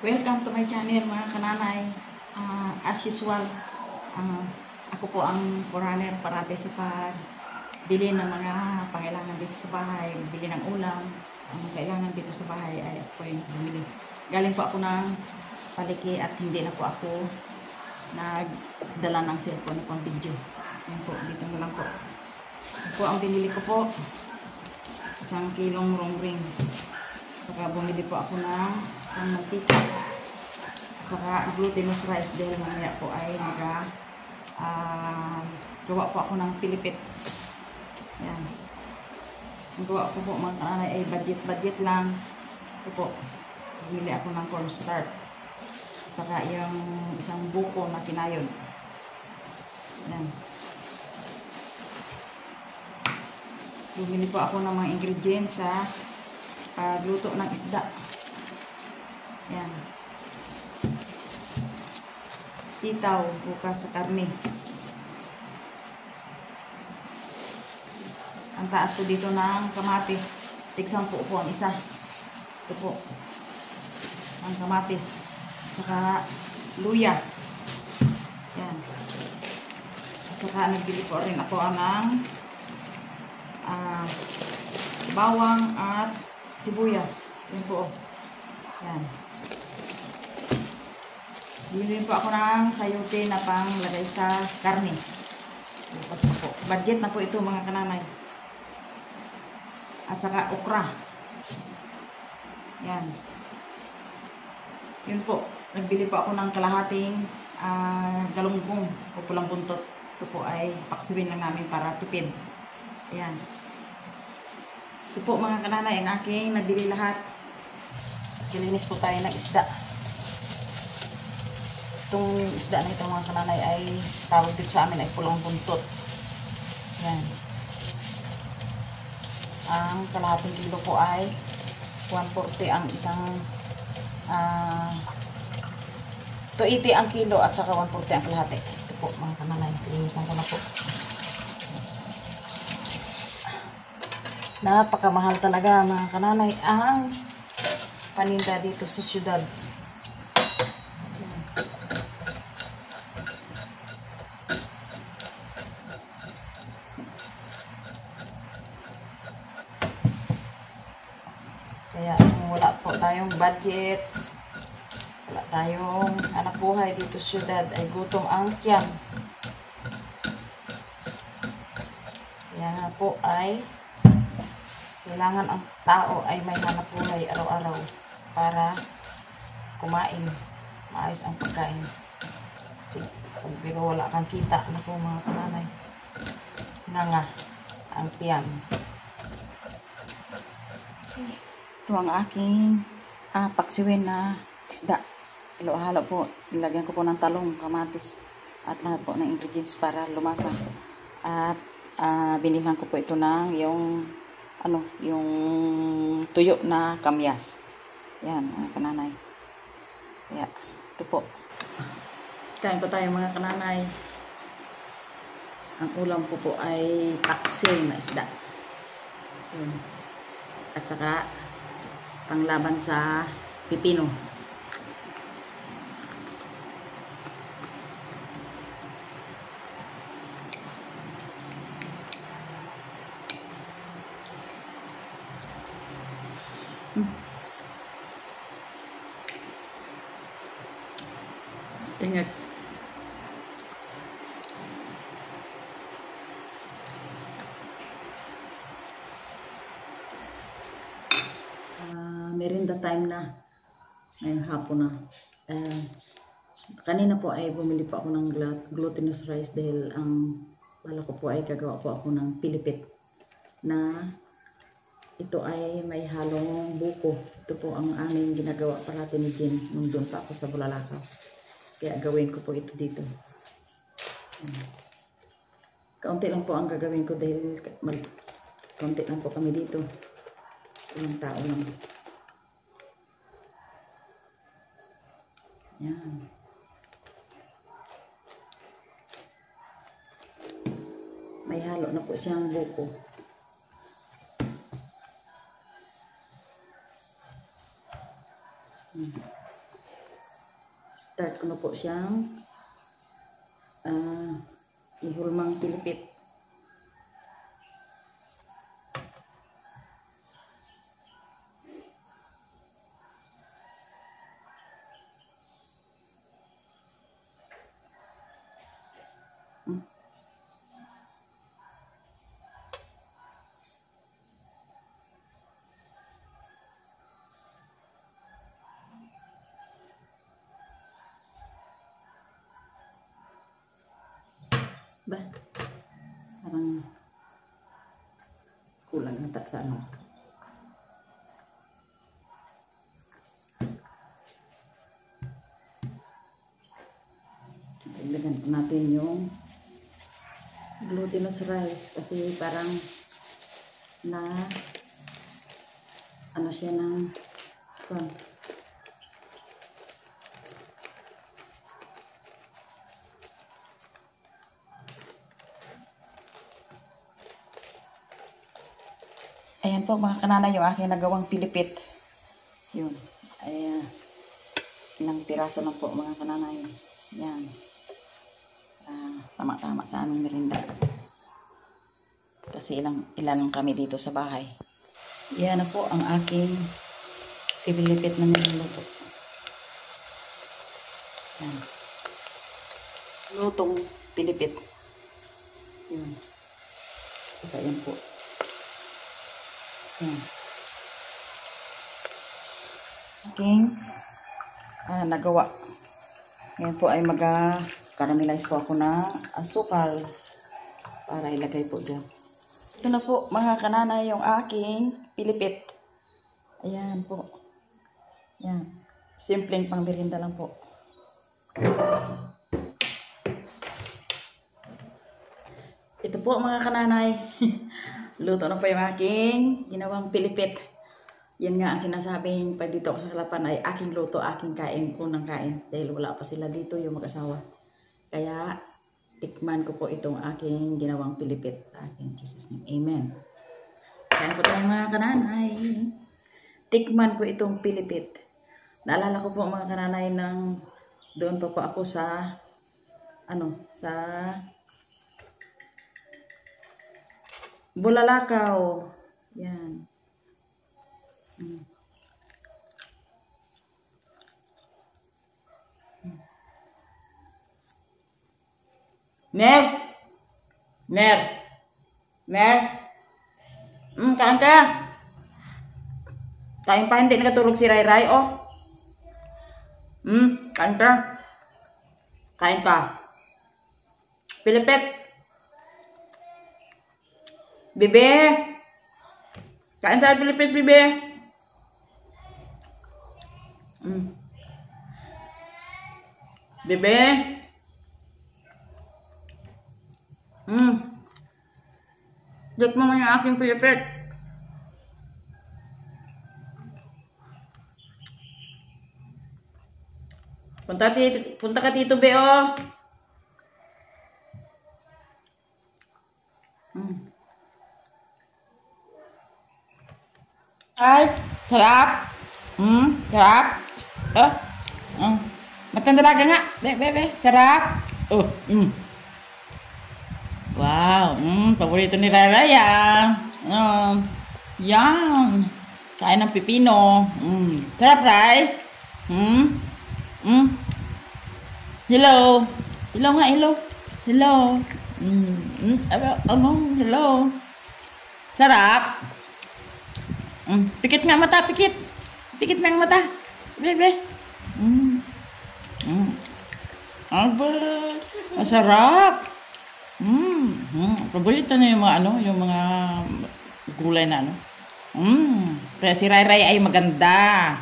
Welcome to my channel mga kananay. As usual, ako po ang forerunner para sa pagbili ng mga pangailangan dito sa bahay, bili ng ulam. Ang kailangan dito sa bahay ay ako yung bumili. Galing po ako ng paliki at hindi na po ako nagdala ng cellphone pang video. Yan po, dito na lang po. Ito po ang binili ko po. 1 kilong rongbring. Saka bumili po ako ng mantika. Saka glutinous rice dahil mamaya po ay gawa po ako ng pilipit. Yan. Ang gawa ko po mga kananay ay budget lang. Ito po. Bumili ako ng cornstarch. Saka yung isang buko na sinayod. Yan. Bumili po ako ng mga ingredients sa pagluto ng isda. Yan. Sitaw, bukas sa karne. Ang taas po dito ng kamatis. Tig-10 po ang isa. Ito po. Ang kamatis. Tsaka luya. Yan. At saka nagbili po rin ako ng bawang at sibuyas. Yan po. Yan. Bili po ako ng sayote na panglagay sa karne. Budget na po ito mga kananay. At saka okra. Yan. Yun po. Nagbili po ako ng kalahating galunggong o pulang buntot. Ito po ay paksiwin lang namin para tipid. Ayan. Ito po mga kananay ang aking nabili lahat. Kilinis po tayo ng isda. Itong isda na ito mga kananay ay tawag dito sa amin ay pulang buntot. Yan. Ang kalahating kilo po ay 140 ang isang 280 ang kilo at saka 140 ang kalahati. Ito po mga kananay. Linisan ko na po. Napakamahal talaga mga kananay ang paninda dito sa syudad. Kaya kung wala po tayong budget, wala tayong anak buhay dito sa syudad, ay gutom ang tiyan. Kaya nga po ay kailangan ang tao ay may hanap buhay araw-araw para kumain. Maayos ang pagkain. Pero wala kang kita na po mga kananay. Nga ang tiyan. Ito ang aking paksiwin na isda. Halo-halo po. Nilagyan ko po ng talong, kamatis at lahat po ng ingredients para lumasa. At binilang ko po ito ng yung tuyo na kamyas. Yan, mga kananay. Kaya, ito po. Kain po tayo mga kananay. Ang ulam ko po ay paksiw na isda. Yun. At saka, panglaban sa pipino. Ingat. Merienda time na. Ngayon hapon na. Kanina po ay bumili po ako ng glutinous rice dahil ang bala ko po ay gagawa po ako ng pilipit na ito ay may halong buko. Ito po ang aming ginagawa parati ni Jen nung doon pa ako sa Bulalakaw. Kaya gawin ko po ito dito. Kaunti lang po ang gagawin ko dahil kaunti lang po kami dito. Ilang tao lang. Yan. May halo na po siyang buko. start ko na po siyang ihulmang pilipit. Ba, parang kulang nata sa ano. Ilagyan po natin yung glutinous rice kasi parang na ano siya ng ayan po mga kanana yung aking nagawang pilipit. Yun. Ay, ilang piraso lang po mga kananay. Yan. Tama-tama sa aming merinda. Kasi ilan kami dito sa bahay. Yan na po ang aking pilipit na niluluto. Yan. Lutong pilipit. Yun. Ito yan po. Okay. Nagawa. Ngayon po ay mag-caramelize po ako ng asukal para ilagay po dyan. Ito na po mga kananay yung aking pilipit. Ayan po. Ayan. Simpleng pang merienda lang po. Ito po mga kananay. Luto na po yung aking ginawang pilipit. Yan nga ang sinasabing pag dito ako sa Kalapan ay aking luto, aking kain, unang kain. Dahil wala pa sila dito yung mag-asawa. Kaya tikman ko po itong aking ginawang pilipit sa aking Jesus name. Amen. Kaya po tayo mga kananay. Tikman ko itong pilipit. Naalala ko po mga kananay nang doon pa po ako sa Bulalakaw. Yan. Mer! Mer! Mer! Kain ka. Kain pa, hindi nakatulog si Ray Ray, oh. Kain ka. Kain ka. Pilipit. Bebe. Kain sa pilipit, bebe. Bebe. Dik mo yung aking pilipit. Punta ka dito, be, oh. Ay, sarap. Sarap. Matang dalaga nga. Be. Sarap. Wow. Paborito ni Raraya. Yan. Kain ng pipino. Sarap, Ray. Hello. Hello nga, hello. Hello. Hello. Sarap. Pikit nga mata, pikit. Pikit nga mata. Bebe. Masarap. Paborito na yung mga yung mga gulay na Kaya si Ray Ray ay maganda.